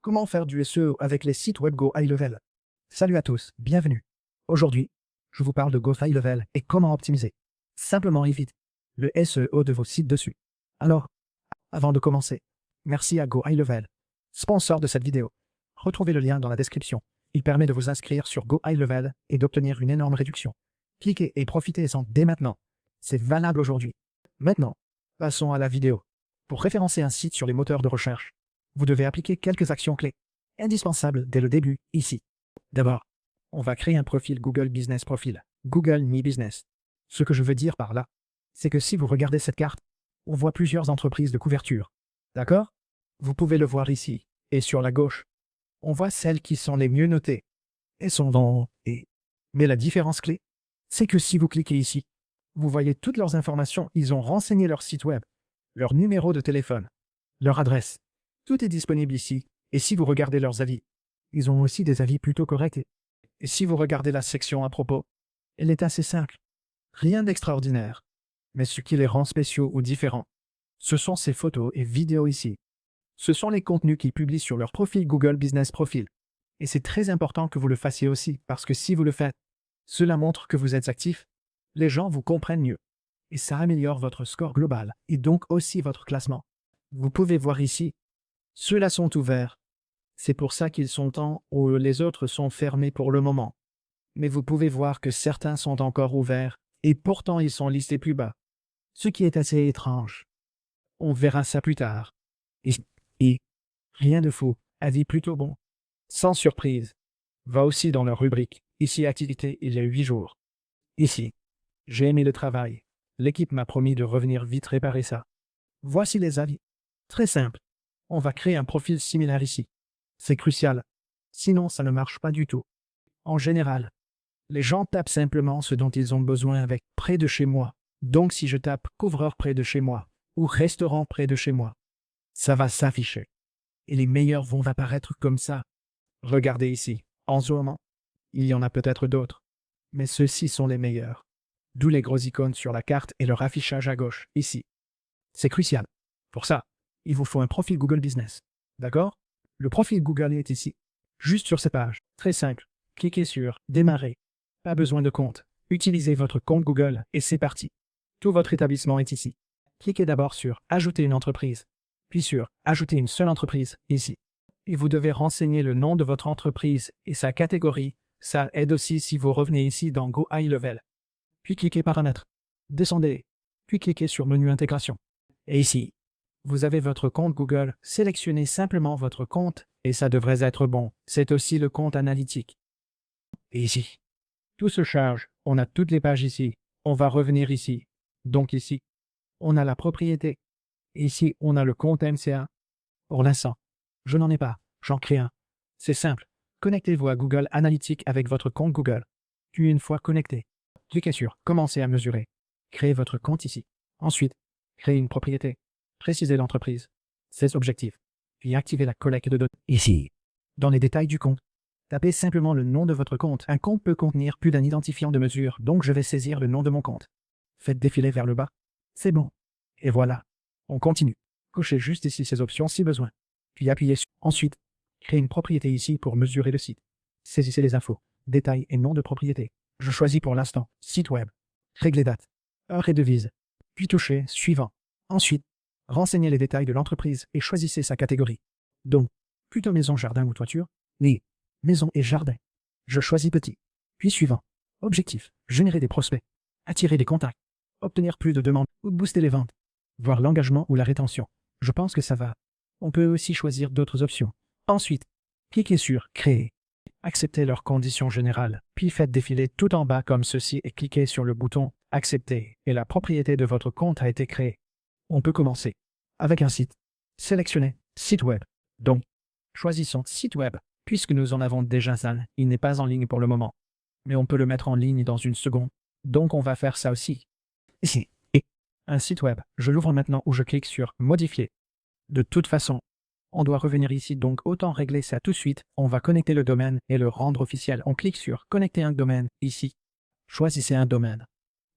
Comment faire du SEO avec les sites web Go High Level? Salut à tous, bienvenue. Aujourd'hui, je vous parle de Go High Level et comment optimiser simplement et vite le SEO de vos sites dessus. Alors, avant de commencer, merci à Go High Level, sponsor de cette vidéo. Retrouvez le lien dans la description. Il permet de vous inscrire sur Go High Level et d'obtenir une énorme réduction. Cliquez et profitez-en dès maintenant. C'est valable aujourd'hui. Maintenant, passons à la vidéo. Pour référencer un site sur les moteurs de recherche, vous devez appliquer quelques actions clés, indispensables dès le début, ici. D'abord, on va créer un profil Google Business Profile, Google My Business. Ce que je veux dire par là, c'est que si vous regardez cette carte, on voit plusieurs entreprises de couverture. D'accord? Vous pouvez le voir ici, et sur la gauche. On voit celles qui sont les mieux notées. Elles sont dans « et ». Mais la différence clé, c'est que si vous cliquez ici, vous voyez toutes leurs informations. Ils ont renseigné leur site web, leur numéro de téléphone, leur adresse. Tout est disponible ici. Et si vous regardez leurs avis, ils ont aussi des avis plutôt corrects. Et si vous regardez la section à propos, elle est assez simple. Rien d'extraordinaire. Mais ce qui les rend spéciaux ou différents, ce sont ces photos et vidéos ici. Ce sont les contenus qu'ils publient sur leur profil Google Business Profile. Et c'est très important que vous le fassiez aussi, parce que si vous le faites, cela montre que vous êtes actif, les gens vous comprennent mieux. Et ça améliore votre score global, et donc aussi votre classement. Vous pouvez voir ici, ceux-là sont ouverts. C'est pour ça qu'ils sont en haut, les autres sont fermés pour le moment. Mais vous pouvez voir que certains sont encore ouverts, et pourtant ils sont listés plus bas. Ce qui est assez étrange. On verra ça plus tard. Et rien de fou, avis plutôt bon. Sans surprise. Va aussi dans leur rubrique. Ici, activité, il y a 8 jours. Ici, j'ai aimé le travail. L'équipe m'a promis de revenir vite réparer ça. Voici les avis. Très simple. On va créer un profil similaire ici. C'est crucial. Sinon, ça ne marche pas du tout. En général, les gens tapent simplement ce dont ils ont besoin avec « près de chez moi ». Donc si je tape « couvreur près de chez moi » ou « restaurant près de chez moi », ça va s'afficher. Et les meilleurs vont apparaître comme ça. Regardez ici, en zoomant. Il y en a peut-être d'autres. Mais ceux-ci sont les meilleurs. D'où les gros icônes sur la carte et leur affichage à gauche, ici. C'est crucial. Pour ça, il vous faut un profil Google Business. D'accord? Le profil Google est ici. Juste sur cette page. Très simple. Cliquez sur « Démarrer ». Pas besoin de compte. Utilisez votre compte Google et c'est parti. Tout votre établissement est ici. Cliquez d'abord sur « Ajouter une entreprise », puis sur « Ajouter une seule entreprise » ici. Et vous devez renseigner le nom de votre entreprise et sa catégorie. Ça aide aussi si vous revenez ici dans Go High Level. Puis cliquez Paramètres. Descendez. Puis cliquez sur Menu Intégration. Et ici, vous avez votre compte Google. Sélectionnez simplement votre compte et ça devrait être bon. C'est aussi le compte analytique. Et ici, tout se charge. On a toutes les pages ici. On va revenir ici. Donc ici, on a la propriété. Ici, on a le compte MCA. Pour l'instant, je n'en ai pas. J'en crée un. C'est simple. Connectez-vous à Google Analytics avec votre compte Google. Puis une fois connecté, cliquez sur « Commencer à mesurer ». Créez votre compte ici. Ensuite, créez une propriété. Précisez l'entreprise, ses objectifs. Puis activez la collecte de données. Ici, dans les détails du compte, tapez simplement le nom de votre compte. Un compte peut contenir plus d'un identifiant de mesure, donc je vais saisir le nom de mon compte. Faites défiler vers le bas. C'est bon. Et voilà. On continue. Cochez juste ici ces options si besoin. Puis appuyez sur « Ensuite ». Créez une propriété ici pour mesurer le site. Saisissez les infos, détails et nom de propriété. Je choisis pour l'instant « Site web ». Réglez date, heure et devise. Puis touchez « Suivant ». Ensuite, renseignez les détails de l'entreprise et choisissez sa catégorie. Donc, plutôt maison, jardin ou toiture? Oui, maison et jardin. Je choisis petit. Puis suivant. Objectif, générer des prospects, attirer des contacts, obtenir plus de demandes ou booster les ventes, voir l'engagement ou la rétention. Je pense que ça va. On peut aussi choisir d'autres options. Ensuite, cliquez sur « Créer ». Acceptez leurs conditions générales, puis faites défiler tout en bas comme ceci et cliquez sur le bouton « Accepter » et la propriété de votre compte a été créée. On peut commencer avec un site. Sélectionnez « Site web ». Donc, choisissons « Site web ». Puisque nous en avons déjà un, il n'est pas en ligne pour le moment. Mais on peut le mettre en ligne dans une seconde. Donc on va faire ça aussi. Ici. Et un site web. Je l'ouvre maintenant ou je clique sur « Modifier ». De toute façon, on doit revenir ici, donc autant régler ça tout de suite. On va connecter le domaine et le rendre officiel. On clique sur « Connecter un domaine » ici. Choisissez un domaine.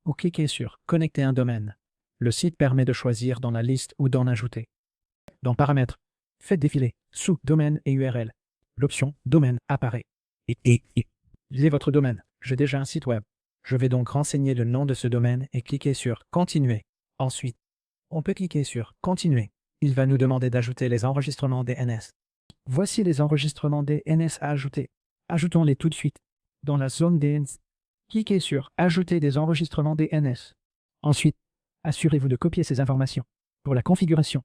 Ou cliquez sur « Connecter un domaine ». Le site permet de choisir dans la liste ou d'en ajouter. Dans « Paramètres », Faites défiler sous domaine et URL. L'option domaine apparaît. Et lisez votre domaine. J'ai déjà un site web. Je vais donc renseigner le nom de ce domaine et cliquer sur Continuer. Ensuite, on peut cliquer sur Continuer. Il va nous demander d'ajouter les enregistrements DNS. Voici les enregistrements DNS à ajouter. Ajoutons-les tout de suite. Dans la zone DNS, cliquez sur Ajouter des enregistrements DNS. Ensuite, assurez-vous de copier ces informations. Pour la configuration,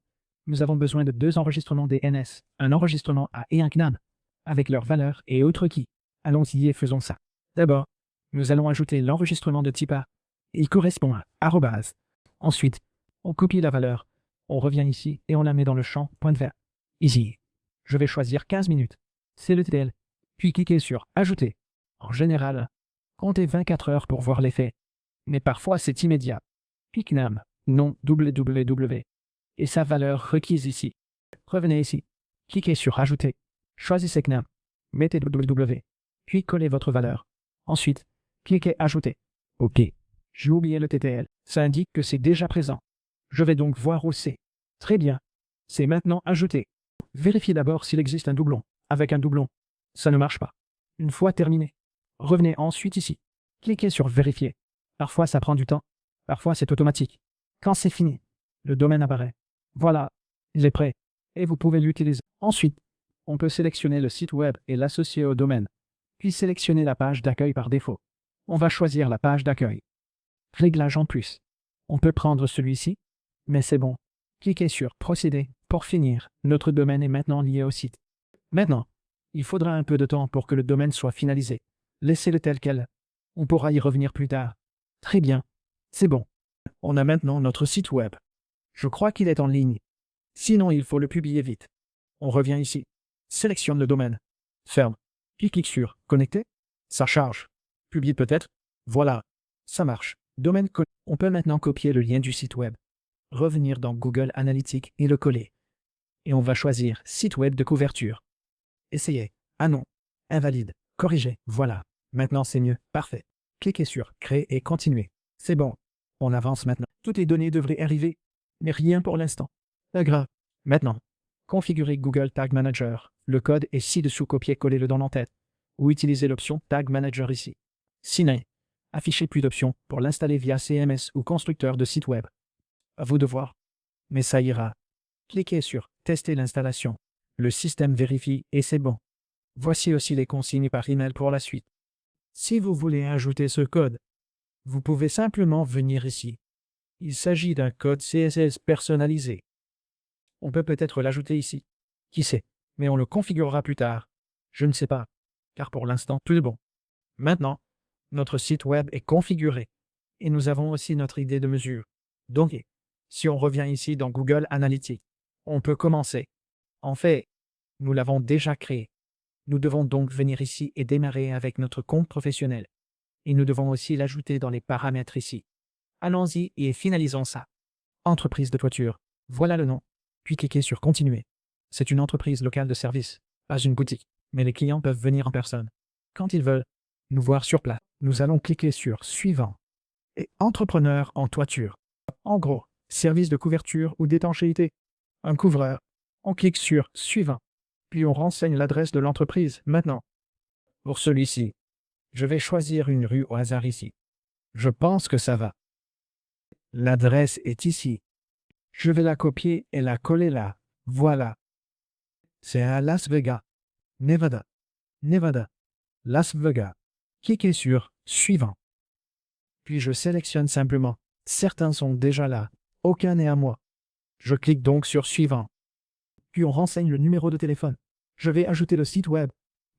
nous avons besoin de 2 enregistrements DNS, un enregistrement A et un CNAME, avec leurs valeurs et autres keys. Allons-y et faisons ça. D'abord, nous allons ajouter l'enregistrement de type A. Il correspond à arrobase. Ensuite, on copie la valeur. On revient ici et on la met dans le champ pointe vert. Ici, je vais choisir 15 minutes. C'est le TTL. Puis cliquez sur Ajouter. En général, comptez 24 heures pour voir l'effet. Mais parfois c'est immédiat. Puis CNAME, non www. Et sa valeur requise ici. Revenez ici. Cliquez sur Ajouter. Choisissez CNAME. Mettez www. Puis collez votre valeur. Ensuite, cliquez Ajouter. OK. J'ai oublié le TTL. Ça indique que c'est déjà présent. Je vais donc voir où c'est. Très bien. C'est maintenant ajouté. Vérifiez d'abord s'il existe un doublon. Avec un doublon, ça ne marche pas. Une fois terminé, revenez ensuite ici. Cliquez sur Vérifier. Parfois ça prend du temps. Parfois c'est automatique. Quand c'est fini, le domaine apparaît. Voilà, il est prêt. Et vous pouvez l'utiliser. Ensuite, on peut sélectionner le site web et l'associer au domaine. Puis sélectionner la page d'accueil par défaut. On va choisir la page d'accueil. Réglage en plus. On peut prendre celui-ci, mais c'est bon. Cliquez sur Procéder. Pour finir, notre domaine est maintenant lié au site. Maintenant, il faudra un peu de temps pour que le domaine soit finalisé. Laissez-le tel quel. On pourra y revenir plus tard. Très bien. C'est bon. On a maintenant notre site web. Je crois qu'il est en ligne. Sinon, il faut le publier vite. On revient ici. Sélectionne le domaine. Ferme. Puis clique sur Connecter. Ça charge. Publie peut-être. Voilà. Ça marche. Domaine connu. On peut maintenant copier le lien du site web. Revenir dans Google Analytics et le coller. Et on va choisir Site web de couverture. Essayez. Ah non. Invalide. Corriger. Voilà. Maintenant c'est mieux. Parfait. Cliquez sur Créer et continuer. C'est bon. On avance maintenant. Toutes les données devraient arriver. Mais rien pour l'instant. Pas grave. Maintenant, configurez Google Tag Manager. Le code est ci-dessous, copiez-collez-le dans l'entête. Ou utilisez l'option Tag Manager ici. Sinon, affichez plus d'options pour l'installer via CMS ou constructeur de site web. À vous de voir. Mais ça ira. Cliquez sur Tester l'installation. Le système vérifie et c'est bon. Voici aussi les consignes par email pour la suite. Si vous voulez ajouter ce code, vous pouvez simplement venir ici. Il s'agit d'un code CSS personnalisé. On peut peut-être l'ajouter ici. Qui sait, mais on le configurera plus tard. Je ne sais pas, car pour l'instant tout est bon. Maintenant, notre site web est configuré et nous avons aussi notre idée de mesure. Donc, si on revient ici dans Google Analytics, on peut commencer. En fait, nous l'avons déjà créé. Nous devons donc venir ici et démarrer avec notre compte professionnel. Et nous devons aussi l'ajouter dans les paramètres ici. Allons-y et finalisons ça. Entreprise de toiture. Voilà le nom. Puis cliquez sur Continuer. C'est une entreprise locale de service, pas une boutique, mais les clients peuvent venir en personne. Quand ils veulent nous voir sur place, nous allons cliquer sur Suivant. Et Entrepreneur en toiture. En gros, service de couverture ou d'étanchéité. Un couvreur. On clique sur Suivant. Puis on renseigne l'adresse de l'entreprise maintenant. Pour celui-ci, je vais choisir une rue au hasard ici. Je pense que ça va. L'adresse est ici. Je vais la copier et la coller là. Voilà. C'est à Las Vegas, Nevada. Nevada. Las Vegas. Cliquez sur Suivant. Puis je sélectionne simplement. Certains sont déjà là. Aucun n'est à moi. Je clique donc sur Suivant. Puis on renseigne le numéro de téléphone. Je vais ajouter le site web.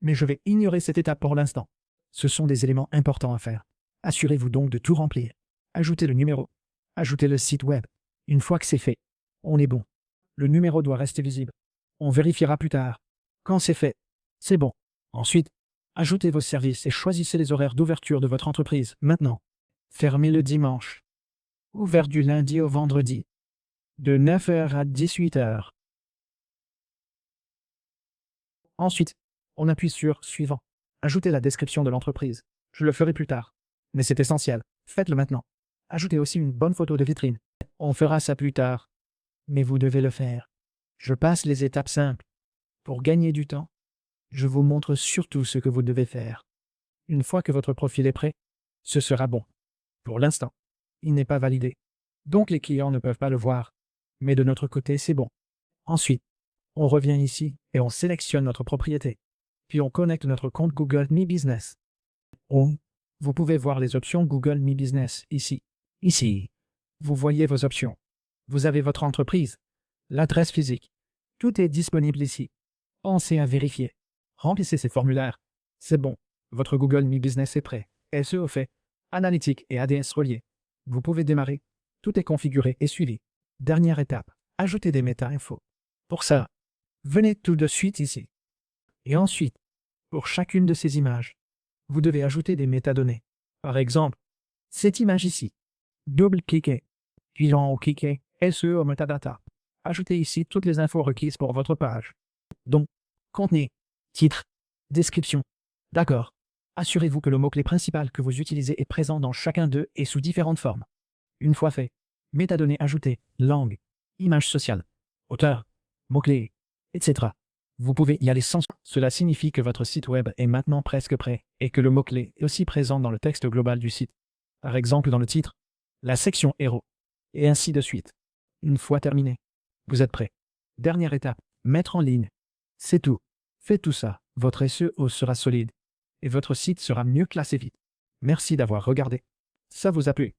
Mais je vais ignorer cette étape pour l'instant. Ce sont des éléments importants à faire. Assurez-vous donc de tout remplir. Ajoutez le numéro. Ajoutez le site web. Une fois que c'est fait, on est bon. Le numéro doit rester visible. On vérifiera plus tard. Quand c'est fait, c'est bon. Ensuite, ajoutez vos services et choisissez les horaires d'ouverture de votre entreprise. Maintenant, fermez le dimanche. Ouvert du lundi au vendredi. De 9 h à 18 h. Ensuite, on appuie sur Suivant. Ajoutez la description de l'entreprise. Je le ferai plus tard. Mais c'est essentiel. Faites-le maintenant. Ajoutez aussi une bonne photo de vitrine. On fera ça plus tard. Mais vous devez le faire. Je passe les étapes simples. Pour gagner du temps, je vous montre surtout ce que vous devez faire. Une fois que votre profil est prêt, ce sera bon. Pour l'instant, il n'est pas validé. Donc les clients ne peuvent pas le voir. Mais de notre côté, c'est bon. Ensuite, on revient ici et on sélectionne notre propriété. Puis on connecte notre compte Google My Business. Vous pouvez voir les options Google My Business ici. Ici, vous voyez vos options. Vous avez votre entreprise, l'adresse physique. Tout est disponible ici. Pensez à vérifier. Remplissez ces formulaires. C'est bon. Votre Google My Business est prêt. SEO fait. Analytique et ADS reliés. Vous pouvez démarrer. Tout est configuré et suivi. Dernière étape. Ajoutez des méta-infos. Pour ça, venez tout de suite ici. Et ensuite, pour chacune de ces images, vous devez ajouter des métadonnées. Par exemple, cette image ici. Double-cliquez. Puis en haut, cliquez SEO Metadata. Ajoutez ici toutes les infos requises pour votre page. Donc, contenu, titre, description. D'accord. Assurez-vous que le mot-clé principal que vous utilisez est présent dans chacun d'eux et sous différentes formes. Une fois fait, métadonnées ajoutées, langue, image sociale, auteur, mots-clés, etc. Vous pouvez y aller sans. Cela signifie que votre site web est maintenant presque prêt et que le mot-clé est aussi présent dans le texte global du site. Par exemple dans le titre, la section héros, et ainsi de suite. Une fois terminé, vous êtes prêt. Dernière étape, mettre en ligne. C'est tout. Faites tout ça, votre SEO sera solide et votre site sera mieux classé vite. Merci d'avoir regardé. Ça vous a plu?